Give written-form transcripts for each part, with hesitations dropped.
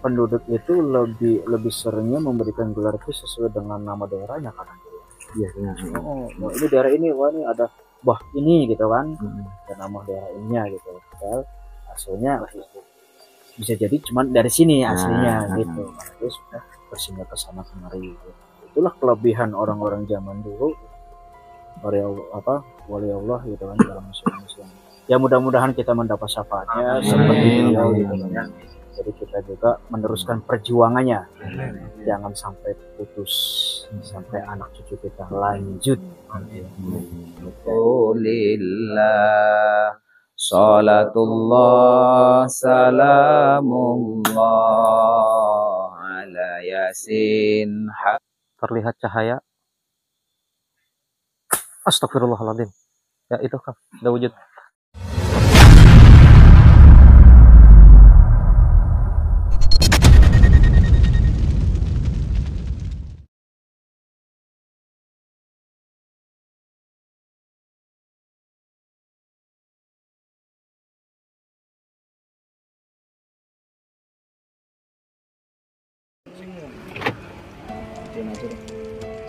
penduduk itu lebih lebih seringnya memberikan gelar itu sesuai dengan nama daerahnya kan. Iya, iya. Oh, ini daerah ini, wah ini ada bah ini gitu kan, ada nama daerah ininya gitu. Padahal hasilnya bisa jadi cuma dari sini aslinya gitu. Terus sudah bersinggah ke sana kemari. Gitu. Itulah kelebihan orang-orang zaman dulu. Wali Allah gitu kan dalam Islam. Ya mudah-mudahan kita mendapat syafaatnya seperti beliau gitu kan. Jadi kita juga meneruskan perjuangannya. Jangan sampai putus, sampai anak cucu kita lanjut. Alhamdulillah, salatullah, salamullah ala yasin. Terlihat cahaya. Astagfirullahaladzim. Ya itu kan, udah wujud.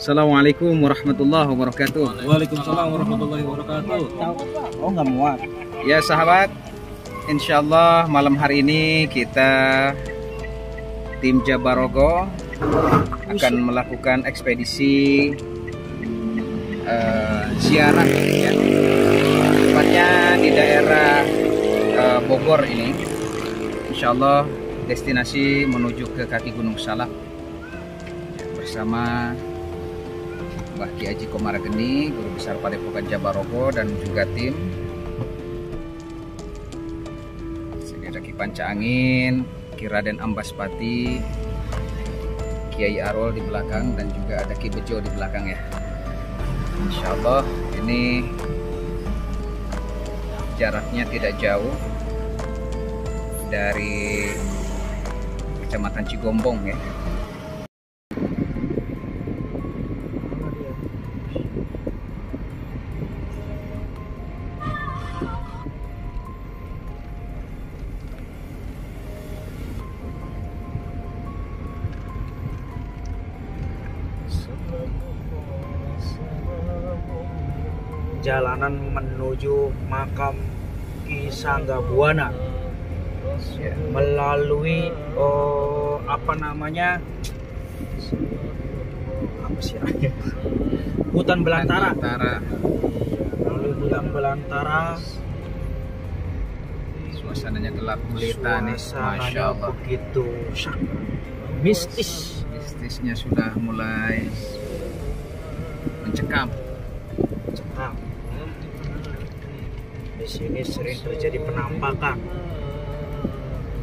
Assalamualaikum warahmatullahi wabarakatuh. Waalaikumsalam warahmatullahi wabarakatuh. Oh, nggak muat. Ya sahabat, insyaallah malam hari ini kita tim Jabarogo akan melakukan ekspedisi ziarah ya. Tepatnya di daerah Bogor ini. Insyaallah destinasi menuju ke kaki Gunung Salak bersama Mbah Ki Haji Komarageni, Guru Besar Padepokan Jabarogo, dan juga tim. Sini ada Ki Panca Angin, Ki Raden Ambaspati, Kiai Arol di belakang, dan juga ada Ki Bejo di belakang ya. Insya Allah ini jaraknya tidak jauh dari Kecamatan Cigombong ya. Jalanan menuju makam Ki Sanggabuana ya, melalui hutan belantara. Melalui hutan belantara. Suasananya gelap gulita nih, masya Allah. Begitu mistis. Mistisnya sudah mulai mencekam. Di sini sering terjadi penampakan.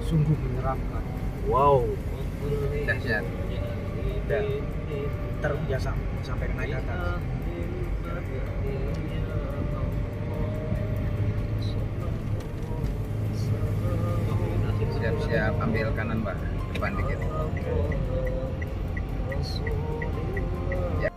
Sungguh menyeramkan. Wow. Dahsyat. Dan terbiasa sampai naik ke atas. Siap-siap ambil kanan Mbak, depan dikit. Ya.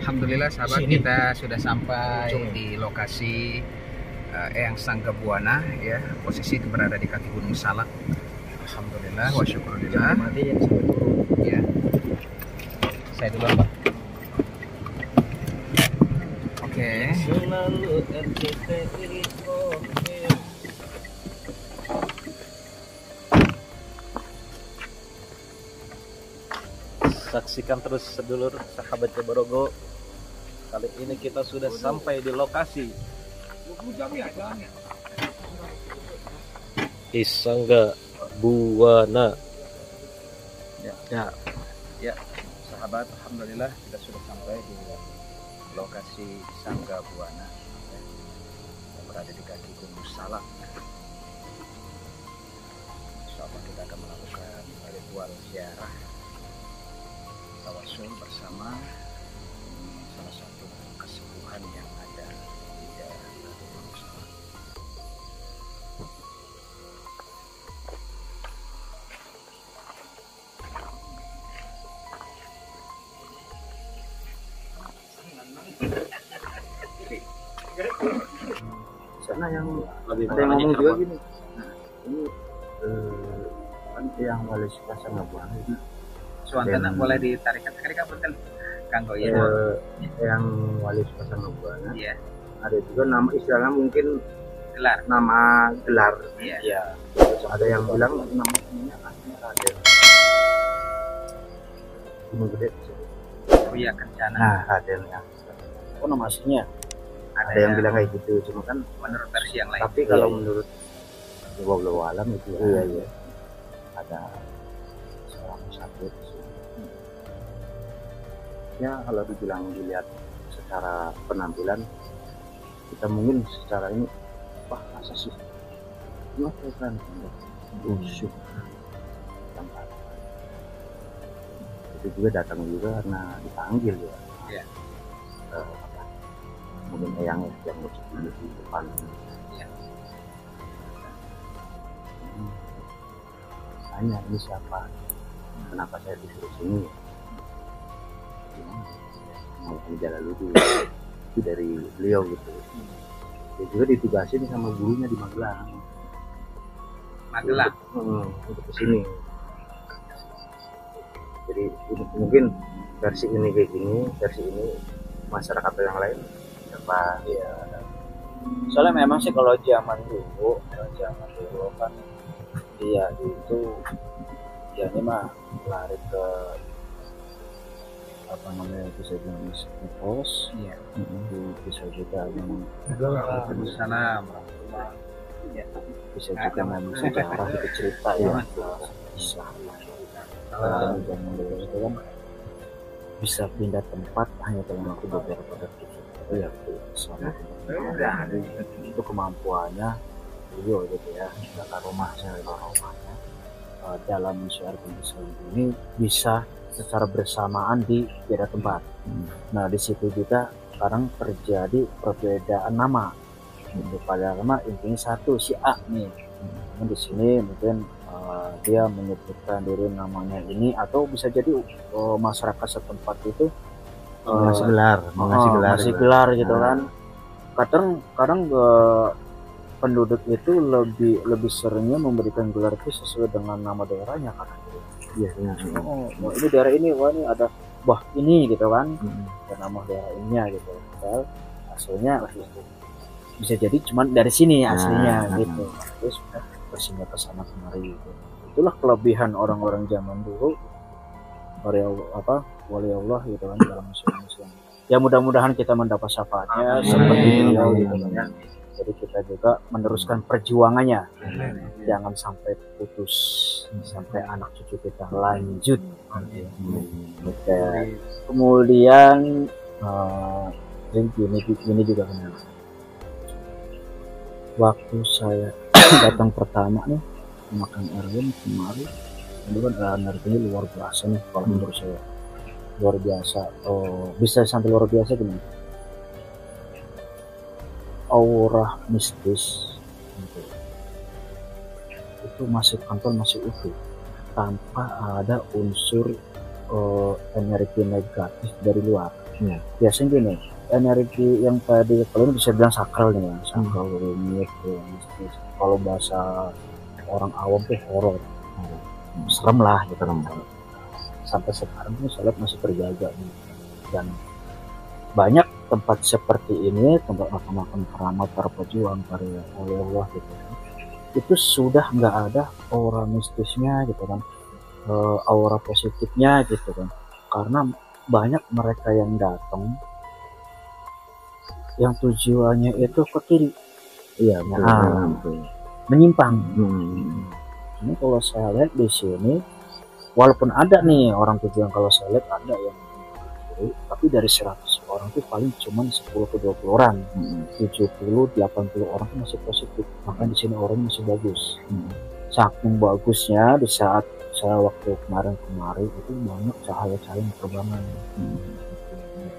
Alhamdulillah sahabat, kita sudah sampai di lokasi Eyang Sanggabuana ya. Posisi itu berada di kaki Gunung Salak. Alhamdulillah wa syukurillah. Ya. Saya dulu Mbak. Oke. Saksikan terus sedulur sahabat Jabarogo. Kali ini kita sudah sampai di lokasi Ki Sanggabuana. Ya, sahabat, alhamdulillah kita sudah sampai di lokasi Sangga Buana ya, yang berada di kaki Gunung Salak. Insyaallah kita akan melakukan ritual ziarah tawasul bersama salah satu kesepuhan yang ada di daerah kaki Gunung Salak. Sana yang Lebih ada yang ngomong juga gini, ini kan yang wali Sangga Buana itu Suantana boleh ditarik-tarik apa kan kanggo ya. yang wali Sangga Buana Iya, ada juga nama istilahnya mungkin gelar. nama gelar. Iya. ya Ada yang bilang namanya aslinya Raden Gunung Gede. Oh iya, Kencana. Nah, Raden ya. oh nama aslinya Ada yang bilang kayak gitu, cuma kan menurut versi yang lain. tapi kalau Iya. menurut wallahu alam itu ya, iya ada seorang sakit ya. Kalau dibilang dilihat secara penampilan kita mungkin secara ini wah masa sih kenapa kan busuk tempat itu juga datang juga karena dipanggil ya. Iya. Mungkin yang musik di depan. Iya. Tanya ini siapa, kenapa saya disuruh sini ya? Mau jalan dulu itu dari beliau gitu. Dia juga ditugasin sama gurunya di Magelang. Magelang. Untuk kesini. Jadi mungkin versi ini kayak gini, versi ini masyarakat yang lain apa? iya. Soalnya memang sih kalau zaman dulu kan dia itu ya ini mah lari ke apa namanya, bisa bilang mitos, Iya. bisa juga memang Waalaikumsalam. bisa juga memang sejarah itu cerita ya, bisa kalau zaman dulu itu kan bisa pindah tempat hanya dalam waktu beberapa detik itu ya sama itu kemampuannya beliau gitu ya, tata rumahnya dalam syiar Islam ini bisa secara bersamaan di beda tempat. Nah di situ juga kadang terjadi perbedaan nama. Padahal nama intinya satu, si A nih. Nah, di sini mungkin dia menyebutkan diri namanya ini, atau bisa jadi masyarakat setempat itu Ngasih gelar, ngasih gelar gitu kan. Kadang penduduk itu lebih seringnya memberikan gelar itu sesuai dengan nama daerahnya kan. biasanya. Oh, ini daerah ini, wah ini ada, wah ini gitu kan, dan nama daerah ininya gitu. Padahal aslinya bisa jadi cuman dari sini aslinya gitu. Terus bersinggah ke sana kemari gitu. Itulah kelebihan orang-orang zaman dulu, wali Allah gitu kan dalam Islam. Ya mudah-mudahan kita mendapat syafaatnya seperti beliau gitu kan. Jadi kita juga meneruskan perjuangannya, jangan sampai putus, sampai anak cucu kita lanjut. Oke. Kemudian ini juga benar. Waktu saya datang pertama nih makan Erwin kemarin, itu kan energinya luar biasa nih kalau menurut saya, luar biasa. Bisa sampai luar biasa gimana? Aura mistis gitu. Itu masih kantor masih utuh tanpa ada unsur energi negatif dari luar. Biasanya gini, energi yang tadi kalian bisa bilang sakral nih ya, sakral rumit mistis. Kalau bahasa orang awam tuh horor, serem lah gitu kan. Sampai sekarang tuh saya lihat masih terjaga nih. Dan banyak tempat seperti ini, tempat makam-makam keramat para pejuang, para oleh Allah gitu kan, itu sudah nggak ada aura mistisnya gitu kan, aura positifnya gitu kan, karena banyak mereka yang datang yang tujuannya itu ke kiri, menyimpang. Ini kalau saya lihat di sini, walaupun ada nih orang tujuan, kalau saya lihat ada yang kiri, tapi dari 100 orang tuh paling cuman 10 ke 20 orang. 70-80 orang tuh masih positif. Makanya di sini orangnya masih bagus. Saking bagusnya di saat saya waktu kemarin itu banyak cahaya-cahaya yang terbangan.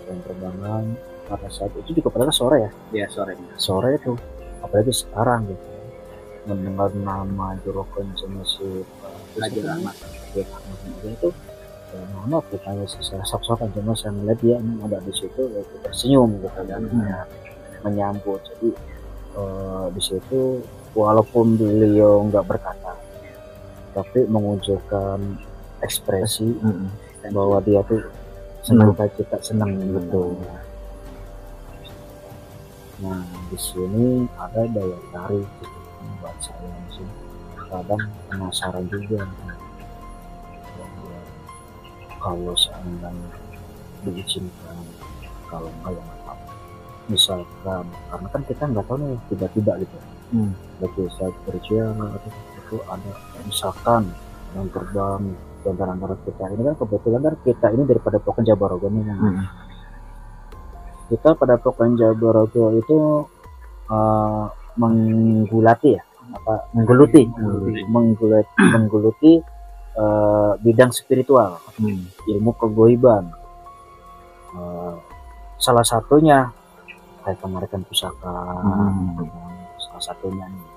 Yang terbangan pada saat itu juga padahal sore ya. Iya, Sore itu apalagi sekarang gitu. Mendengar nama Juragan Masih Raja Rahmat itu mana kita saya sok-sokan cuma saya melihat dia ada di situ ya kita senyum gitu kan menyambut. Jadi di situ walaupun beliau nggak berkata tapi menunjukkan ekspresi bahwa dia tuh senang kita senang gitu. Nah di sini ada daya tarik gitu buat saya sih, kadang penasaran juga kalau seandainya diizinkan, kalau enggak ya nggak apa-apa. Misalkan karena kan kita nggak tahu nih tiba-tiba gitu lagi saat kerja itu ada misalkan yang terbang di antara kita ini kan kebetulan kan kita ini daripada Poken Jabaraga nih kita pada Poken Jabaraga itu menggeluti bidang spiritual, ilmu kegoiban, salah satunya kayak penarikan pusaka, salah satunya nih.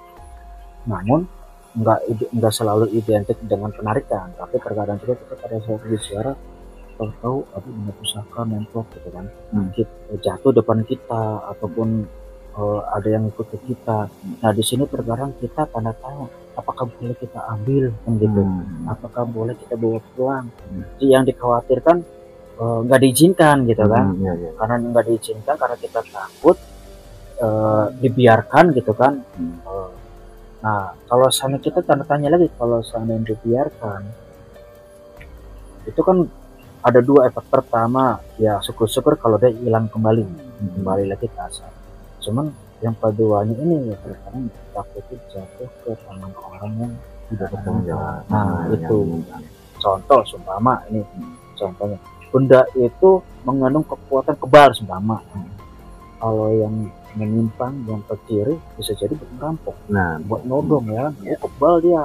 Namun nggak selalu identik dengan penarikan, tapi terkadang juga kita pada saat bicara tahu ada benda pusaka mentok gitu kan, jatuh depan kita ataupun ada yang ikut ke kita. Nah di sini terkadang kita tanda tanya apakah boleh kita ambil kan gitu, apakah boleh kita bawa pulang. Yang dikhawatirkan nggak diizinkan gitu kan, karena nggak diizinkan karena kita takut dibiarkan gitu kan. Nah kalau seandainya kita tanda tanya lagi, kalau seandainya dibiarkan itu kan ada dua efek. Pertama ya syukur-syukur kalau dia hilang kembali lagi ke asal. Cuman yang keduanya ini ya terkadang takutnya jatuh ke tangan orang yang tidak bertanggung jawab. Nah itu contoh seumpama ini contohnya benda itu mengandung kekuatan kebal seumpama. Kalau yang menyimpang yang ke kiri bisa jadi merampok, buat nodong ya, kebal dia.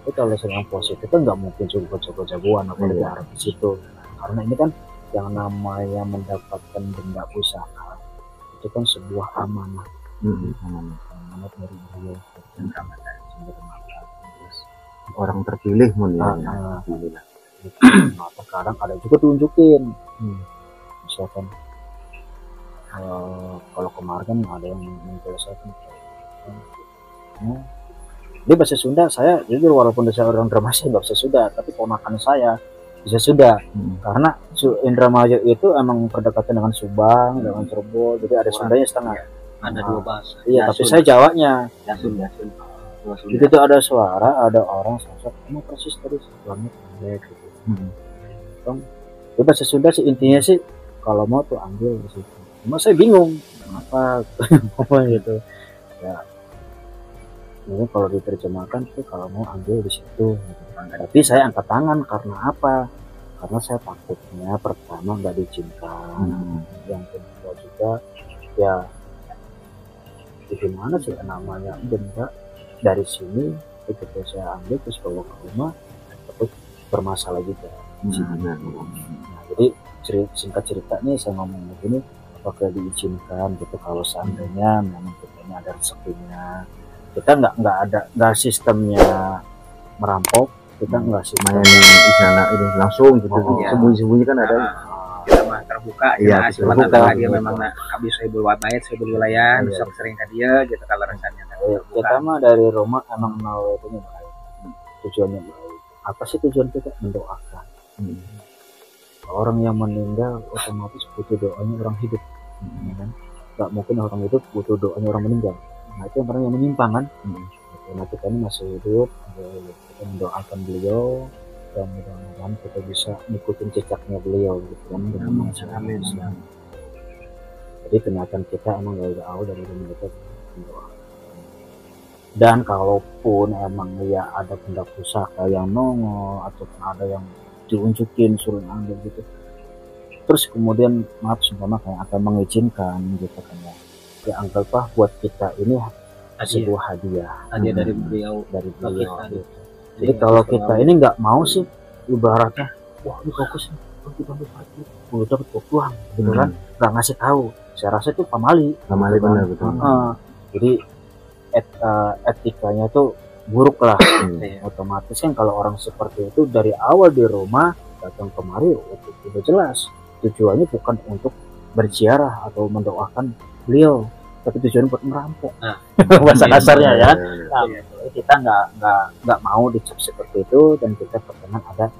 Itu kalau sedang positif kan nggak mungkin jago-jagoan apalagi arah di situ, karena ini kan yang namanya mendapatkan benda pusaka itu kan sebuah amanah, amanah dari beliau, orang terpilih Nah, terkadang ada juga tunjukin, misalkan kalau kemarin ada yang menjelaskan dia bahasa Sunda, saya jujur walaupun saya orang Indramayu nggak bisa Sunda, tapi ponakan saya bisa Sunda, karena Indramayu itu emang berdekatan dengan Subang, dengan Cirebon, jadi ada Sundanya setengah. Ada dua bahasa. Iya, tapi saya Jawanya. Sunda. Itu tuh ada suara, ada orang sosok, emang persis tadi banget gitu. Itu bahasa Sunda sih intinya sih, kalau mau tuh ambil di situ. Cuma saya bingung apa gitu. Ya, ini kalau diterjemahkan tuh kalau mau ambil di situ. Tapi saya angkat tangan karena apa? Karena saya takutnya pertama nggak diizinkan, yang kedua juga ya gimana sih namanya benda dari sini ketika saya ambil terus bawa ke rumah takut bermasalah juga. Nah, jadi singkat cerita nih saya ngomong begini, apakah diizinkan gitu kalau seandainya memang kita ini ada rezekinya, kita nggak sistemnya merampok, kita nggak sih main di sana itu langsung gitu, sembunyi-sembunyi kan ada. Kita mah terbuka ya, cuma terbuka, dia memang habis Sohibul Wabayat, Sohibul Wilayah, sok sering ke dia gitu kalau rasanya. Kita mah dari rumah emang mau itu baik, tujuannya baik. Apa sih tujuan kita? Mendoakan. Orang yang meninggal otomatis butuh doanya orang hidup, kan? Gak mungkin orang hidup butuh doanya orang meninggal. Nah itu orang yang menyimpang kan. Nah kita ini masih hidup, kita mendoakan beliau dan mudah-mudahan kita bisa ngikutin jejaknya beliau gitu kan, dengan amin. Jadi kenyataan kita emang gak jauh dari mereka mendoakan. Dan kalaupun emang ya ada benda pusaka yang nongol ataupun ada yang diunjukin suruh ambil gitu, terus kemudian maaf seumpama kayak akan mengizinkan gitu kan ya anggaplah buat kita ini sebuah hadiah dari beliau dari kita beliau gitu. gitu. Jadi kalau kita ini nggak mau sih ibaratnya wah ini fokus kita dapat uang gitu kan nggak ngasih tahu, saya rasa itu pamali benar betul. Jadi etikanya tuh buruk lah. Otomatis kan kalau orang seperti itu dari awal di rumah datang kemari udah jelas tujuannya bukan untuk berziarah atau mendoakan beliau, tapi tujuannya buat merampok. Bahasa kasarnya ya. Nah, kita nggak mau dicap seperti itu dan kita perkenan ada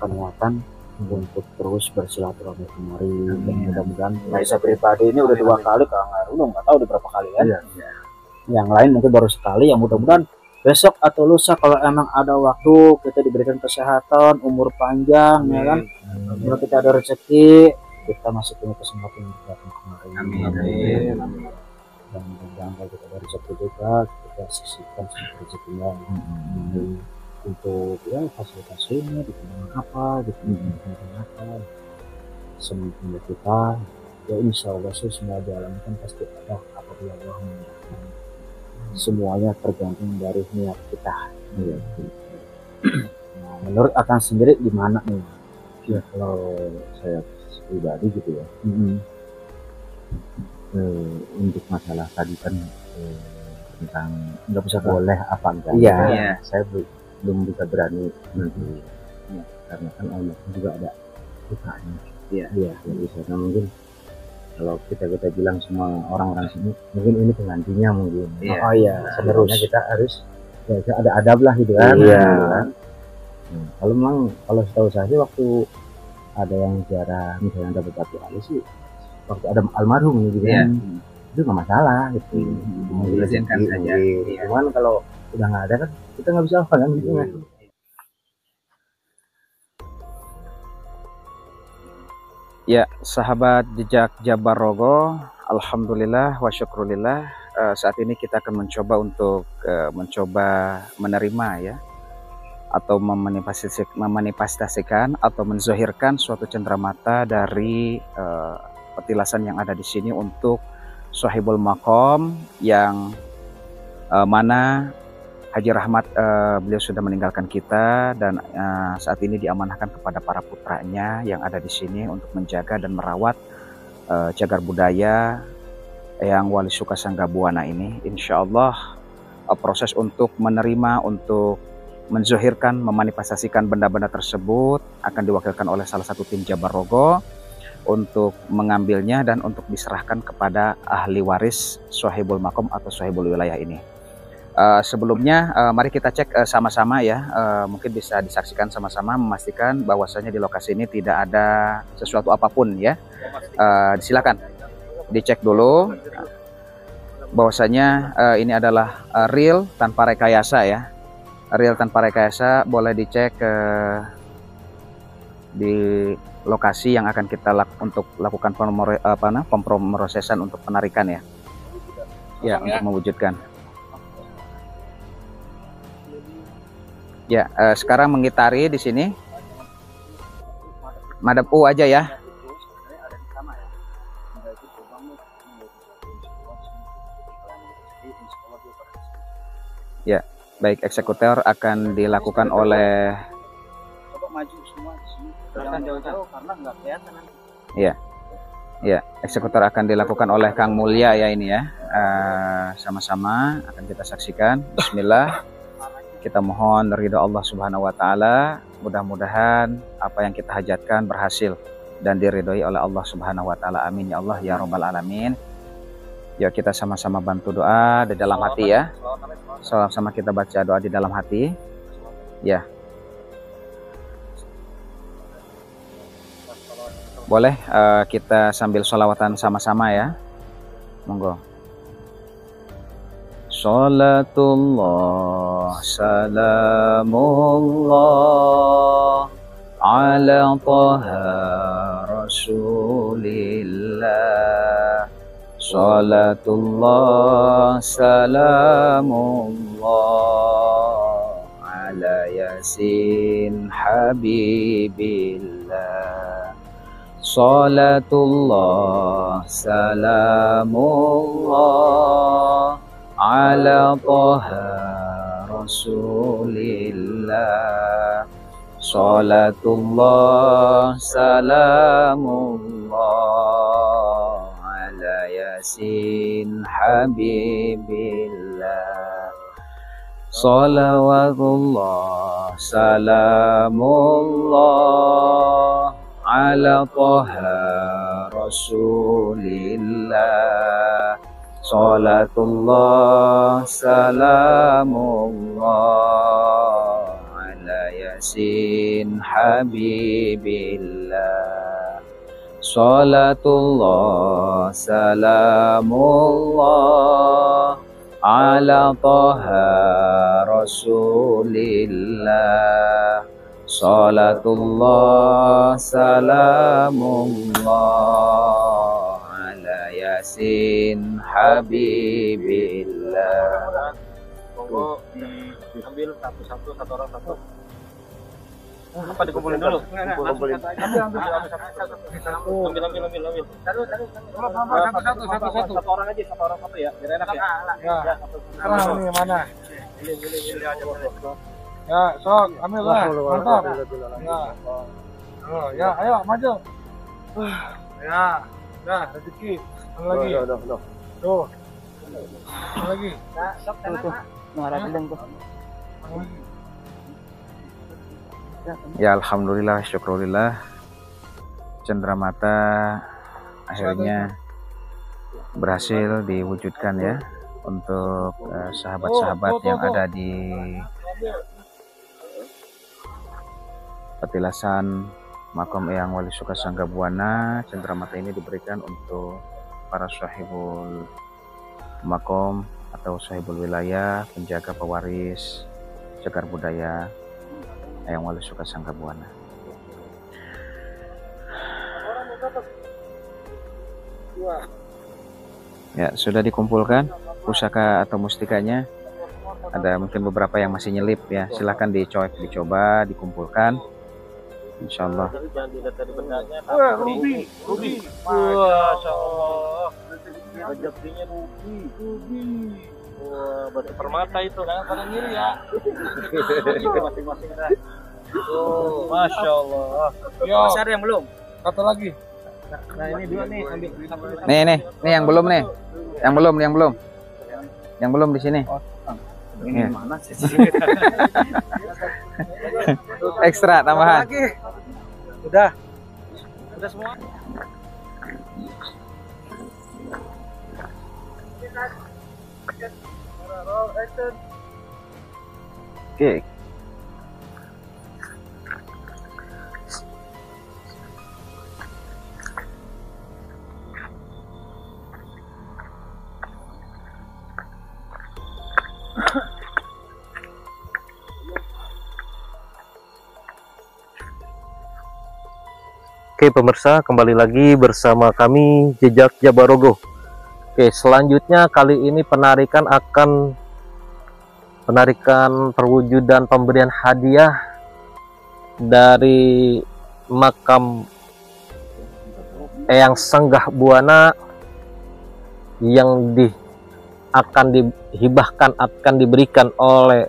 niatan untuk terus bersilaturahmi kemari. Dan mudah-mudahan saya pribadi ini udah 2 kali ke Angarulo, nggak tahu udah berapa kali kan. Yang lain mungkin baru sekali. Yang mudah-mudahan besok atau lusa kalau emang ada waktu kita diberikan kesehatan, umur panjang, ya kan. Kalau kita ada rezeki, kita masih punya kesempatan untuk datang kemari. Amin. Dan mudah-mudahan kalau kita ada rezeki juga, kita sisihkan rezekinya untuk ya fasilitasinya di apa gitu, apa semuanya kita ya insya Allah sih semua jalan kan pasti ada apabila Allah memudahkan. Semuanya tergantung dari niat kita. Nah, menurut akan sendiri gimana nih? Ya kalau saya pribadi gitu ya, untuk masalah tadi kan tentang nggak bisa boleh apa enggak, saya belum bisa berani nanti karena kan Allah juga ada ukanya. Jadi saya mungkin kalau kita bilang semua orang-orang sini mungkin ini penggantinya mungkin. Sebenarnya kita harus ya ada adab lah gitu kan. Kalau memang kalau setahu saya sih waktu ada yang ziarah misalnya dapat batu alis sih waktu ada almarhum gitu kan, itu nggak masalah gitu. Diizinkan saja. Cuman kalau udah nggak ada kan kita nggak bisa apa kan gitu kan. Ya, sahabat jejak Jabar Rogo, alhamdulillah wa syukurillah, saat ini kita akan mencoba untuk mencoba menerima ya atau memanifestasikan atau menzohirkan suatu cenderamata dari petilasan yang ada di sini untuk Sohibul Maqam yang mana Haji Rahmat beliau sudah meninggalkan kita dan saat ini diamanahkan kepada para putranya yang ada di sini untuk menjaga dan merawat cagar budaya yang Wali Suka Sangga Buana ini. Insya Allah proses untuk menerima, untuk menzohirkan, memanifestasikan benda-benda tersebut akan diwakilkan oleh salah satu tim Jabar Rogo untuk mengambilnya dan untuk diserahkan kepada ahli waris Sohibul Maqam atau Sohibul Wilayah ini. Sebelumnya mari kita cek sama-sama ya, mungkin bisa disaksikan sama-sama memastikan bahwasanya di lokasi ini tidak ada sesuatu apapun ya. Silakan dicek dulu bahwasanya ini adalah real tanpa rekayasa ya, real tanpa rekayasa. Boleh dicek di lokasi yang akan kita untuk lakukan pemrosesan untuk penarikan ya untuk mewujudkan. Ya, sekarang mengitari di sini. Madep U aja ya. Ya, baik, eksekutor akan dilakukan oleh. Coba maju semua di sini. Jangan jauh-jauh karena nggak kelihatan nanti. Iya. Ya, eksekutor akan dilakukan oleh Kang Mulya ya ini ya. Sama-sama akan kita saksikan. Bismillah. Kita mohon ridha Allah Subhanahu wa taala, mudah-mudahan apa yang kita hajatkan berhasil dan diridhoi oleh Allah Subhanahu wa taala. Amin ya Allah ya rabbal alamin. Ya, kita sama-sama bantu doa di dalam hati ya. Sama-sama kita baca doa di dalam hati. Ya. Boleh kita sambil sholawatan sama-sama ya. Monggo. Salatullah salamullah ala taha rasulillah. Salatullah salamullah ala yasin habibillah. Salatullah salamullah ala Taha Rasulillah. Salatullah salamullah ala Yasin Habibillah. Salawatullah salamullah ala Taha Rasulillah. Salatullah salamullah ala Yasin Habibillah. Salatullah salamullah ala Taha Rasulillah. Salatullah salamullah ala Yasin Habibillah. Monggo ambil satu-satu, satu orang satu. Apa dikumpulin dulu? Kumpulin. Ambil. Satu orang aja, satu orang satu ya. Biar enak ya. Ya. Ini mana? Ya, sok, ambil lah. Mantap. Ya. Oh, ya, ayo maju. Ya. Dah, rezeki. Lagi. Tuh. Lagi. Sok tuh. Ngarep beleng tuh. Ya alhamdulillah, syukurillah, cenderamata akhirnya berhasil diwujudkan ya untuk sahabat-sahabat yang ada di petilasan makam Eyang Wali Suka Sanggabuana. Cenderamata ini diberikan untuk para sahibul makom atau sahibul wilayah, penjaga pewaris cagar budaya Eyang Wali Suka Sanggabuana. Ya, sudah dikumpulkan pusaka atau mustikanya. Ada mungkin beberapa yang masih nyelip ya. Silahkan dicoba, dikumpulkan. Insyaallah. Jangan dilihat dari bendanya. Ruby. Masya Allah. Rezekinya ruby. Wah, batu permata itu kan pada ngiri ya. Masing-masing dah. Oh, Masya Allah. Yo. Masih ada yang belum? Satu lagi. Nah ini dua nih, ambil. Nih yang belum nih. Yang belum di sini. Ini mana sih? Ekstra tambahan. Udah semua. Oke. Oke pemirsa, kembali lagi bersama kami Jejak Jabarogo. Oke, selanjutnya kali ini penarikan perwujudan pemberian hadiah dari makam Eyang Sanggabuana yang akan diberikan oleh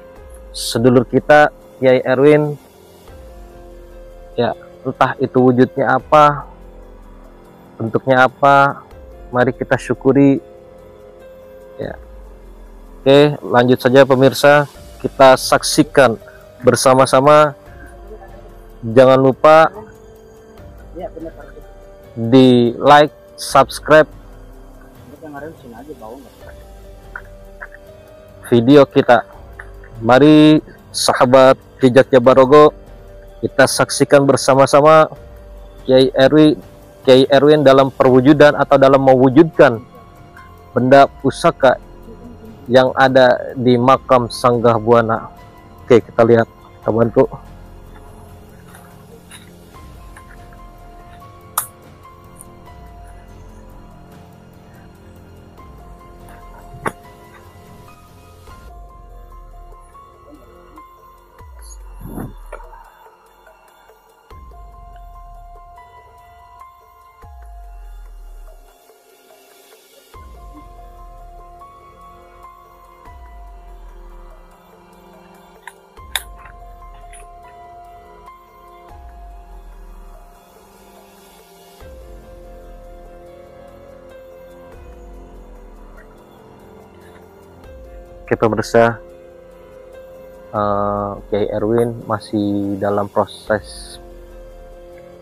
sedulur kita Kiai Erwin. Ya, entah itu wujudnya apa, bentuknya apa, mari kita syukuri ya. Oke, lanjut saja pemirsa, kita saksikan bersama-sama. Jangan lupa di like, subscribe video kita. Mari sahabat Jejak Jabarogo, kita saksikan bersama-sama Kiai Erwin dalam perwujudan atau dalam mewujudkan benda pusaka yang ada di makam Sanggabuana. Oke, kita lihat, kita bantu. Oke pemirsa, Kiai Erwin masih dalam proses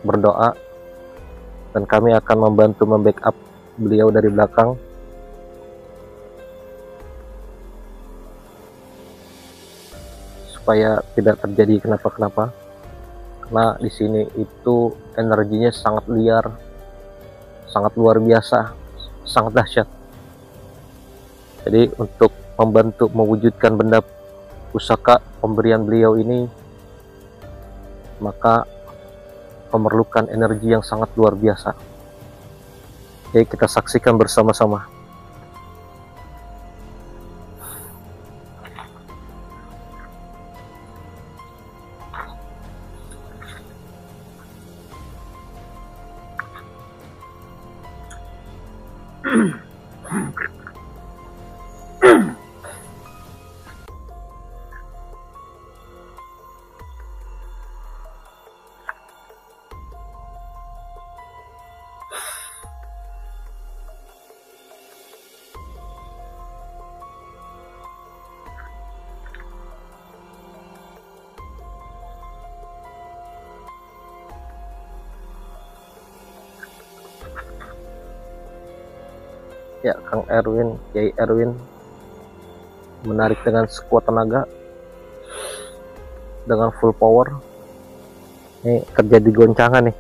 berdoa dan kami akan membantu membackup beliau dari belakang. Supaya tidak terjadi kenapa-kenapa, karena di sini itu energinya sangat liar, sangat luar biasa, sangat dahsyat. Jadi untuk membantu mewujudkan benda pusaka pemberian beliau ini, maka memerlukan energi yang sangat luar biasa. Jadi kita saksikan bersama-sama. Ya, Kang Erwin, Kiai Erwin menarik dengan sekuat tenaga, dengan full power. Ini terjadi goncangan nih,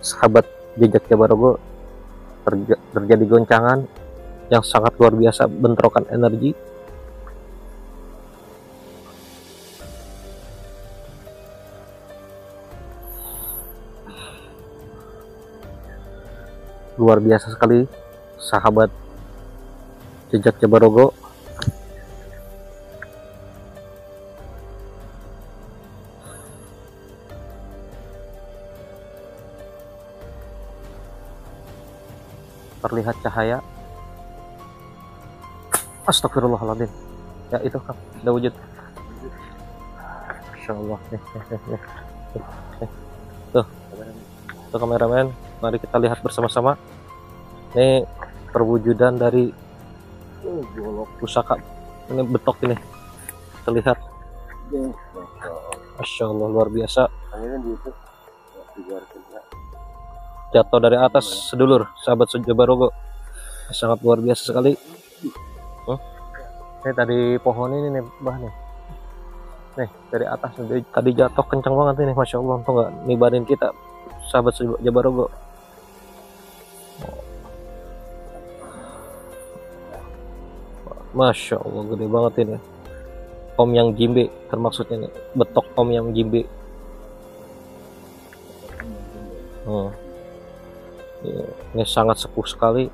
sahabat jejak Jabarogo, terjadi goncangan yang sangat luar biasa, bentrokan energi. Luar biasa sekali, sahabat jejak Jabarogo. Terlihat cahaya. Astagfirullahaladzim. Ya itu Kang, udah wujud. Masya Allah. Tuh kameramen, mari kita lihat bersama-sama. Ini perwujudan dari pusaka, ini betok ini terlihat. Masya Allah, luar biasa. Jatuh dari atas sedulur, sahabat Jabarogo, sangat luar biasa sekali. Ini tadi pohon ini nih, bah nih dari atas tadi jatuh kencang banget ini, Masya Allah. Untung nggak nibarin kita, sahabat Jabarogo. Masya Allah, gede banget ini. Om yang Jimbe termaksudnya nih, betok Om yang Jimbe. Ini sangat sepuh sekali,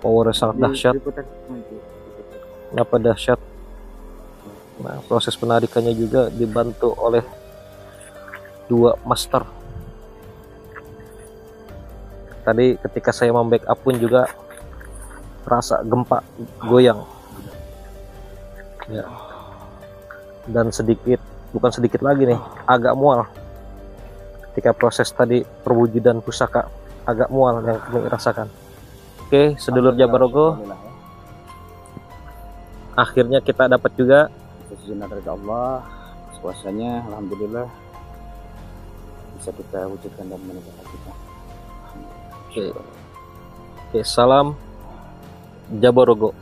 powernya sangat dahsyat. Kenapa dahsyat? Nah, proses penarikannya juga dibantu oleh 2 master. Tadi ketika saya membackup pun juga rasa gempa goyang ya, dan bukan sedikit lagi nih, agak mual ketika proses tadi perwujudan pusaka, agak mual yang kami rasakan. Oke, sedulur Jabarogo, akhirnya kita dapat juga izin dari Allah, kuasanya alhamdulillah bisa kita wujudkan dan menegakkan kita. Oke, salam Jabarogo.